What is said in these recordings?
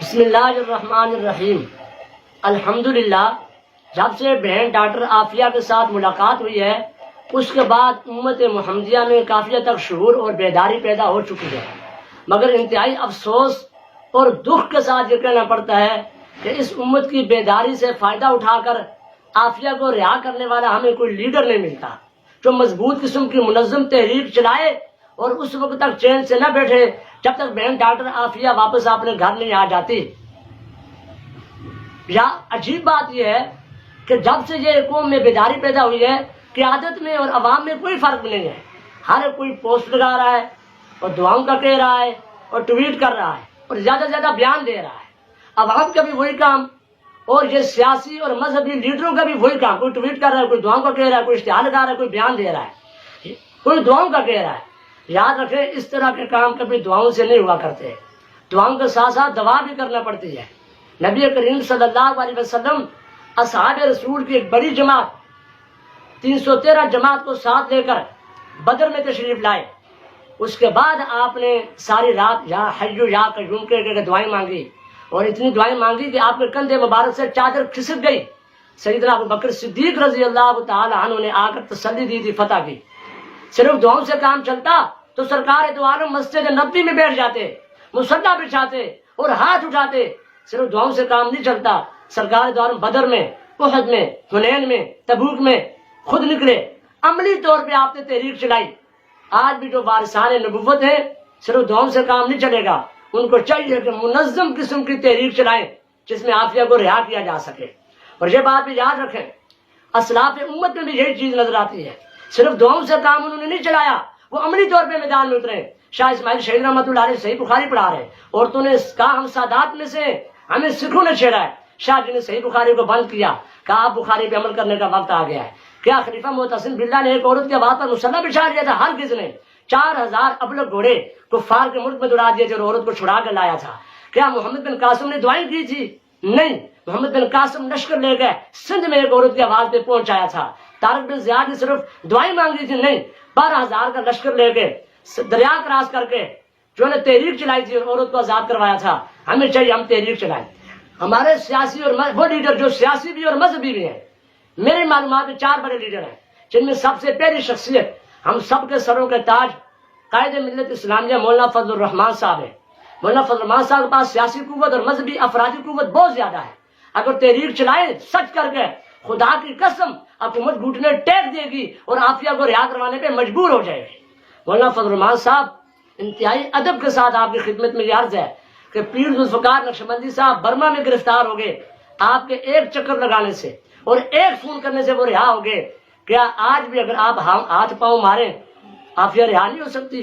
بسم اللہ الرحمن الرحیم۔ الحمدللہ جب سے بہن ڈاکٹر عافیہ کے ساتھ ملاقات ہوئی ہے اس کے بعد امت محمدیہ میں کافی حد تک شعور اور بیداری پیدا ہو چکی ہے، مگر انتہائی افسوس اور دکھ کے ساتھ یہ کہنا پڑتا ہے کہ اس امت کی بیداری سے فائدہ اٹھا کر عافیہ کو رہا کرنے والا ہمیں کوئی لیڈر نہیں ملتا جو مضبوط قسم کی منظم تحریک چلائے اور اس وقت تک چین سے نہ بیٹھے جب تک بہن ڈاکٹر عافیہ واپس اپنے گھر نہیں آ جاتی۔ یا عجیب بات یہ ہے کہ جب سے یہ قوم میں بیداری پیدا ہوئی ہے قیادت میں اور عوام میں کوئی فرق نہیں ہے، ہر کوئی پوسٹ لگا رہا ہے اور دعاؤں کا کہہ رہا ہے اور ٹویٹ کر رہا ہے اور زیادہ سے زیادہ بیان دے رہا ہے۔ عوام کا بھی وہی کام اور یہ سیاسی اور مذہبی لیڈروں کا بھی وہی کام، کوئی ٹویٹ کر رہا ہے، کوئی دعاؤں کا کہہ رہا ہے، کوئی اشتہار لگا رہا ہے، کوئی بیان دے رہا ہے، کوئی دعاؤں کا کہہ رہا ہے۔ یاد رکھیں اس طرح کے کام کبھی دعاؤں سے نہیں ہوا کرتے، دعاؤں کے ساتھ ساتھ دعا بھی کرنا پڑتی ہے۔ نبی کریم صلی اللہ علیہ وسلم اصحاب رسول کی ایک بڑی جماعت 313 جماعت کو ساتھ لے کر بدر میں تشریف لائے، اس کے بعد آپ نے ساری رات یا حیو یا قیوم کے دعائیں مانگی اور اتنی دعائیں مانگی کہ آپ کے کندھے مبارک سے چادر کھسک گئی۔ سیدنا ابو بکر صدیق رضی اللہ تعالی عنہ نے آ کر تسلی دی تھی، فتح کی۔ صرف دعاؤں سے کام چلتا تو سرکار دو عالم مسجد نبوی میں بیٹھ جاتے، مصلی بچھاتے اور ہاتھ اٹھاتے۔ صرف دعاؤں سے کام نہیں چلتا، سرکار دو عالم بدر میں، احد میں، حنین میں، تبوک میں خود نکلے، عملی طور پہ آپ نے تحریک چلائی۔ آج بھی جو وارثان نبوت ہیں صرف دعاؤں سے کام نہیں چلے گا، ان کو چاہیے کہ منظم قسم کی تحریک چلائیں جس میں عافیہ کو رہا کیا جا سکے۔ اور یہ بات بھی یاد رکھیں اسلاف امت میں بھی یہی چیز نظر آتی ہے، صرف دعاؤں سے کام انہوں نے نہیں چلایا، وہ عملی طور پہ میدان میں اترے۔ شاہ اسماعیل شہید رحمۃ اللہ علیہ صحیح بخاری پڑھا رہے، عورتوں نے کہا ہم سادات میں سے ہمیں سکھوں نے چھیڑا ہے۔ شاہ جی نے صحیح بخاری کو بند کیا، کہا اب بخاری پہ عمل کرنے کا وقت آ گیا ہے۔ کیا خلیفہ معتصم باللہ نے ایک عورت کے آواز پر مصلی بچھا دیا تھا؟ ہرگز نہیں۔ 4000 ابلغ گھوڑے کفار کے ملک میں دوڑا دیے تھے اور عورت کو چھڑا کر لایا تھا۔ کیا محمد بن قاسم نے دعائیں کی تھی؟ نہیں، محمد بن قاسم لشکر لے گئے سندھ میں ایک عورت کی آواز پہ پہنچایا تھا۔ طارق بن زیاد نے صرف دعائیں مانگی تھی؟ نہیں، 12000 کا لشکر لے کے دریا کراس کر کے جو نے تحریک چلائی تھی اور عورت کو آزاد کروایا تھا۔ ہمیں چاہیے ہم تحریک چلائیں۔ ہمارے سیاسی اور وہ لیڈر جو سیاسی بھی اور مذہبی بھی ہیں، میری معلومات میں 4 بڑے لیڈر ہیں جن میں سب سے پہلی شخصیت ہم سب کے سروں کے تاج قائد ملت اسلامیہ مولانا فضل الرحمان صاحب ہیں۔ مولانا فضل الرحمان صاحب کے پاس سیاسی قوت اور مذہبی افرادی قوت بہت زیادہ ہے۔ اگر تحریک چلائیں سچ کر کے خدا کی قسم حکومت گھٹنے ٹیک دے گی اور عافیہ کو رہا کروانے پہ مجبور ہو جائے گی۔ مولانا فضل الرحمان صاحب انتہائی ادب کے ساتھ آپ کی خدمت میں یہ عرض ہے کہ پیر ذوالفقار نقشبندی صاحب برما میں گرفتار ہو گئے، آپ کے ایک چکر لگانے سے اور ایک فون کرنے سے وہ رہا ہو گئے۔ کیا آج بھی اگر آپ ہاتھ پاؤں ماریں عافیہ رہا نہیں ہو سکتی؟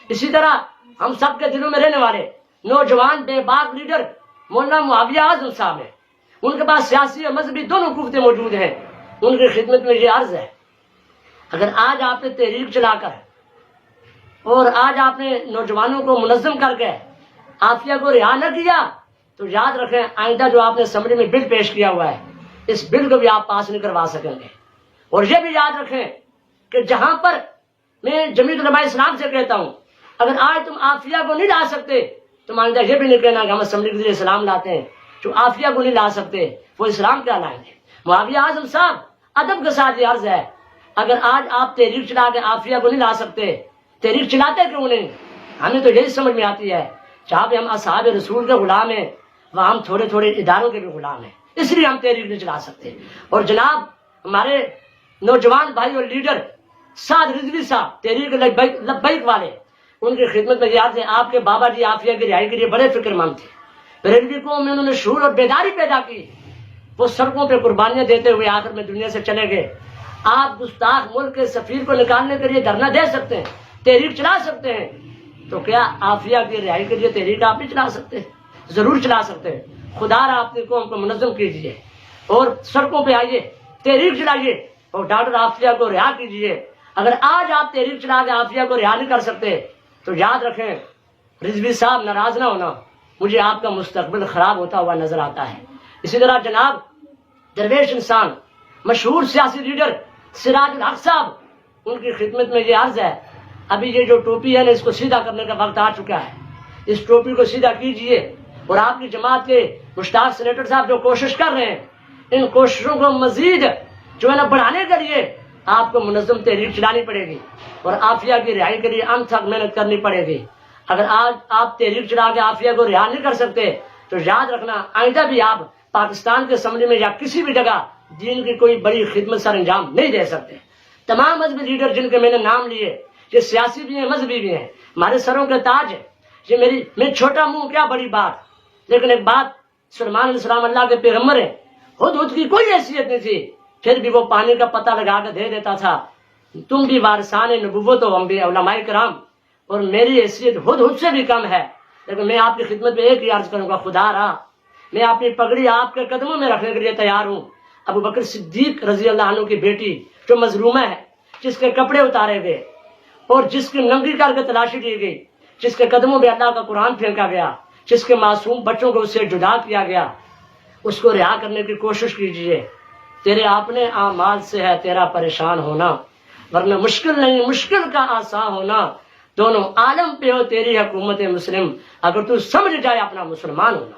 اسی طرح ہم سب کے دلوں میں رہنے والے نوجوان بے باک لیڈر مولانا معاویہ اعظم صاحب ہیں، ان کے پاس سیاسی اور مذہبی دونوں قوتیں موجود ہیں۔ ان کی خدمت میں یہ عرض ہے اگر آج آپ نے تحریک چلا کر اور آج آپ نے نوجوانوں کو منظم کر کے عافیہ کو رہا نہ کیا تو یاد رکھیں آئندہ جو آپ نے اسمبلی میں بل پیش کیا ہوا ہے اس بل کو بھی آپ پاس نہیں کروا سکیں گے۔ اور یہ بھی یاد رکھیں کہ جہاں پر میں جمعیت علماء اسلام سے کہتا ہوں اگر آج تم عافیہ کو نہیں لا سکتے تو آئندہ یہ بھی نہیں کہنا کہ ہم اسمبلی کے لیے اسلام لاتے ہیں، جو عافیہ کو نہیں لا سکتے وہ اسلام کیا لائیں گے۔ معاویہ اعظم صاحب ادب کے ساتھ یہ عرض ہے اگر آج آپ تحریک چلا کے عافیہ کو نہیں لا سکتے تحریک چلاتے کیوں نہیں؟ ہمیں تو یہی سمجھ میں آتی ہے جہاں پہ ہم اصحاب رسول کے غلام ہیں وہاں ہم تھوڑے تھوڑے اداروں کے بھی غلام ہیں، اس لیے ہم تحریک نہیں چلا سکتے۔ اور جناب ہمارے نوجوان بھائی اور لیڈر سعد رضوی صاحب تحریک لبیک والے، ان کی خدمت میں یہ عرض ہے آپ کے بابا جی عافیہ کی رہائی کے لیے بڑے فکر مند تھے، ریلوی قوم میں انہوں نے شعور اور بیداری پیدا کی، وہ سڑکوں پہ قربانیاں دیتے ہوئے آخر میں دنیا سے چلے گئے۔ آپ گستاخ ملک کے سفیر کو نکالنے کے لیے دھرنا دے سکتے ہیں، تحریک چلا سکتے ہیں، تو کیا عافیہ کی رہائی کے لیے تحریک آپ نہیں چلا سکتے؟ ضرور چلا سکتے ہیں۔ خدا را اپنی قوم کو منظم کیجیے اور سڑکوں پہ آئیے، تحریک چلائیے اور ڈاکٹر عافیہ کو رہا کیجیے۔ اگر آج آپ تحریک چلا کے عافیہ کو رہا نہیں کر سکتے تو یاد رکھیں رضوی صاحب ناراض نہ ہونا، مجھے آپ کا مستقبل خراب ہوتا ہوا نظر آتا ہے۔ اسی طرح جناب درویش انسان مشہور سیاسی لیڈر سراج الحق صاحب، ان کی خدمت میں یہ عرض ہے ابھی یہ جو ٹوپی ہے نا اس کو سیدھا کرنے کا وقت آ چکا ہے، اس ٹوپی کو سیدھا کیجئے اور آپ کی جماعت کے مشتاق سینیٹر صاحب جو کوشش کر رہے ہیں، ان کوششوں کو مزید جو ہے نا بڑھانے کے لیے آپ کو منظم تحریک چلانی پڑے گی اور عافیہ کی رہائی کے لیے انت تک محنت کرنی پڑے گی۔ اگر آج آپ تحریک چلا کے عافیہ کو رہا نہیں کر سکتے تو یاد رکھنا آئندہ بھی آپ پاکستان کے اسمبلی میں یا کسی بھی جگہ دین کی کوئی بڑی خدمت سر انجام نہیں دے سکتے۔ تمام مذہبی لیڈر جن کے میں نے نام لیے، یہ سیاسی بھی ہیں، مذہبی بھی ہیں، ہمارے سروں کے تاج ہے۔ یہ میں چھوٹا منہ کیا بڑی بات، لیکن ایک بات، سلیمان علیہ السلام اللہ کے پیغمبر ہیں، خود کی کوئی حیثیت نہیں تھی، پھر بھی وہ پانی کا پتہ لگا کے دے دیتا تھا۔ تم بھی وارثان نبوت ہو، علماء کرام، اور میری حیثیت خود سے بھی کم ہے، لیکن میں آپ کی خدمت میں ایک ہی عرض کروں گا، خدا رہا میں اپنی پگڑی آپ کے قدموں میں رکھنے کے لیے تیار ہوں۔ ابو بکر صدیق رضی اللہ عنہ کی بیٹی جو مظلومہ ہے، جس کے کپڑے اتارے گئے اور جس کی ننگی کر کے تلاشی دی گئی، جس کے قدموں میں اللہ کا قرآن پھینکا گیا، جس کے معصوم بچوں کو اس سے جدا کیا گیا، اس کو رہا کرنے کی کوشش کیجیے۔ تیرے اپنے اعمال سے ہے تیرا پریشان ہونا، ورنہ مشکل نہیں، مشکل کا آسان ہونا، دونوں عالم پہ ہو تیری حکومت مسلم، اگر تو سمجھ جائے اپنا مسلمان ہونا۔